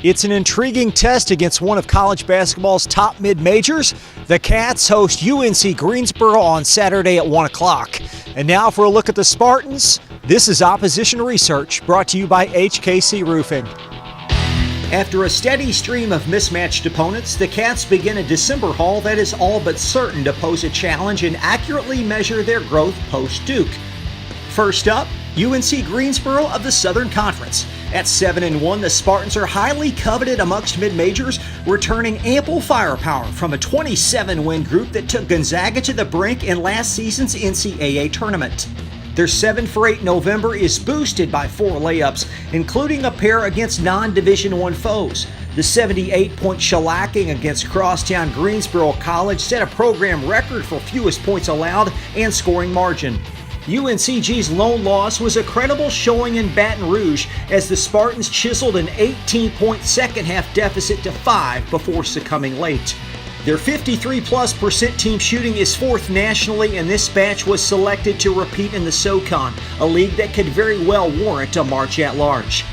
It's an intriguing test against one of college basketball's top mid-majors. The Cats host UNC Greensboro on Saturday at 1 o'clock. And now for a look at the Spartans, this is Opposition Research, brought to you by HKC Roofing. After a steady stream of mismatched opponents, the Cats begin a December haul that is all but certain to pose a challenge and accurately measure their growth post-Duke. First up, UNC Greensboro of the Southern Conference. At 7-1, the Spartans are highly coveted amongst mid-majors, returning ample firepower from a 27-win group that took Gonzaga to the brink in last season's NCAA tournament. Their 7-for-8 November is boosted by 4 layups, including a pair against non-Division I foes. The 78-point shellacking against crosstown Greensboro College set a program record for fewest points allowed and scoring margin. UNCG's lone loss was a credible showing in Baton Rouge as the Spartans chiseled an 18-point second-half deficit to 5 before succumbing late. Their 53+% team shooting is 4th nationally, and this batch was selected to repeat in the SoCon, a league that could very well warrant a March at large.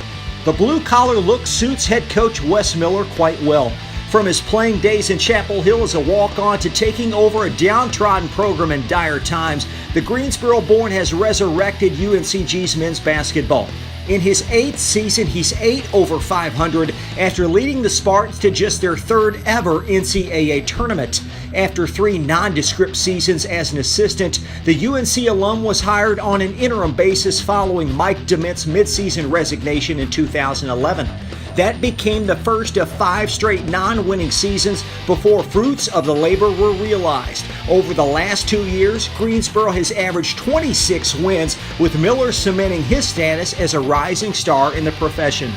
The blue-collar look suits head coach Wes Miller quite well. From his playing days in Chapel Hill as a walk-on to taking over a downtrodden program in dire times, the Greensboro-born has resurrected UNCG's men's basketball. In his 8th season, he's 8 over 500 after leading the Spartans to just their 3rd ever NCAA tournament. After 3 nondescript seasons as an assistant, the UNC alum was hired on an interim basis following Mike DeMent's midseason resignation in 2011. That became the first of 5 straight non-winning seasons before fruits of the labor were realized. Over the last 2 years, Greensboro has averaged 26 wins, with Miller cementing his status as a rising star in the profession.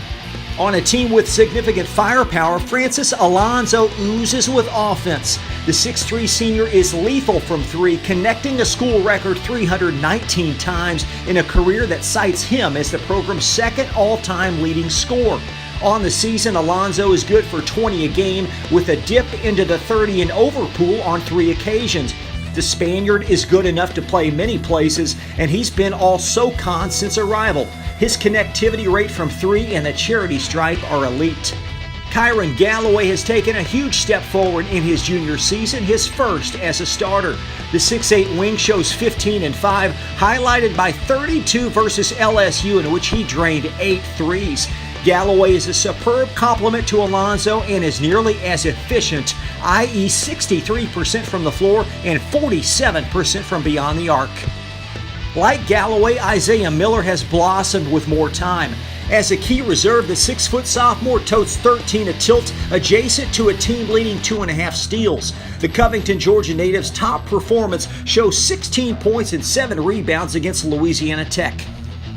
On a team with significant firepower, Francis Alonzo oozes with offense. The 6'3 senior is lethal from 3, connecting a school record 319 times in a career that cites him as the program's 2nd all-time leading scorer. On the season, Alonzo is good for 20 a game, with a dip into the 30 and over pool on 3 occasions. The Spaniard is good enough to play many places, and he's been all SoCon since arrival. His connectivity rate from 3 and the charity stripe are elite. Kyron Galloway has taken a huge step forward in his junior season, his first as a starter. The 6'8 wing shows 15 and 5, highlighted by 32 versus LSU, in which he drained 8 threes. Galloway is a superb complement to Alonzo and is nearly as efficient, i.e. 63% from the floor and 47% from beyond the arc. Like Galloway, Isaiah Miller has blossomed with more time. As a key reserve, the 6-foot sophomore totes 13 a tilt, adjacent to a team-leading 2.5 steals. The Covington, Georgia native's top performance shows 16 points and 7 rebounds against Louisiana Tech.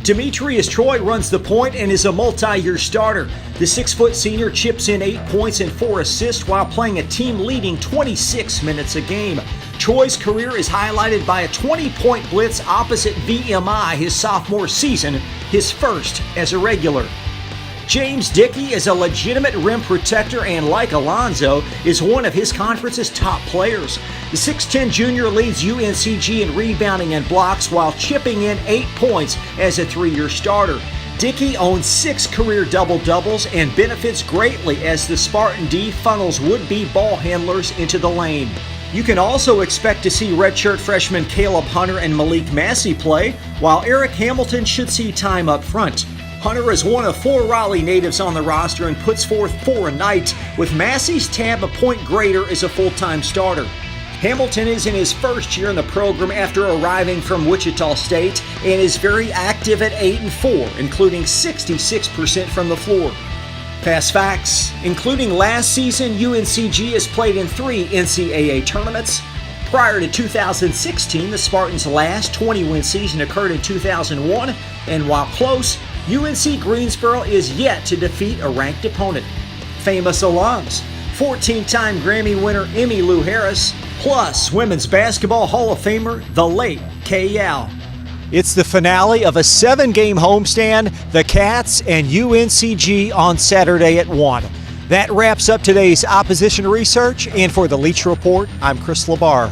Demetrius Troy runs the point and is a multi-year starter. The 6-foot senior chips in 8 points and 4 assists while playing a team-leading 26 minutes a game. Troy's career is highlighted by a 20-point blitz opposite VMI his sophomore season, his first as a regular. James Dickey is a legitimate rim protector and, like Alonzo, is one of his conference's top players. The 6'10 junior leads UNCG in rebounding and blocks while chipping in 8 points as a 3-year starter. Dickey owns 6 career double-doubles and benefits greatly as the Spartan D funnels would-be ball handlers into the lane. You can also expect to see redshirt freshmen Caleb Hunter and Malik Massey play, while Eric Hamilton should see time up front. Hunter is one of 4 Raleigh natives on the roster and puts forth 4 a night, with Massey's tab a point greater as a full-time starter. Hamilton is in his first year in the program after arriving from Wichita State and is very active at 8 and 4, including 66% from the floor. Fast facts: including last season, UNCG has played in 3 NCAA tournaments. Prior to 2016, the Spartans' last 20-win season occurred in 2001, and while close, UNC Greensboro is yet to defeat a ranked opponent. Famous alums: 14-time Grammy winner Emmylou Harris, plus Women's Basketball Hall of Famer, the late Kay Yow. It's the finale of a 7-game homestand, the Cats and UNCG on Saturday at 1. That wraps up today's Opposition Research, and for the Leach Report, I'm Chris LaBar.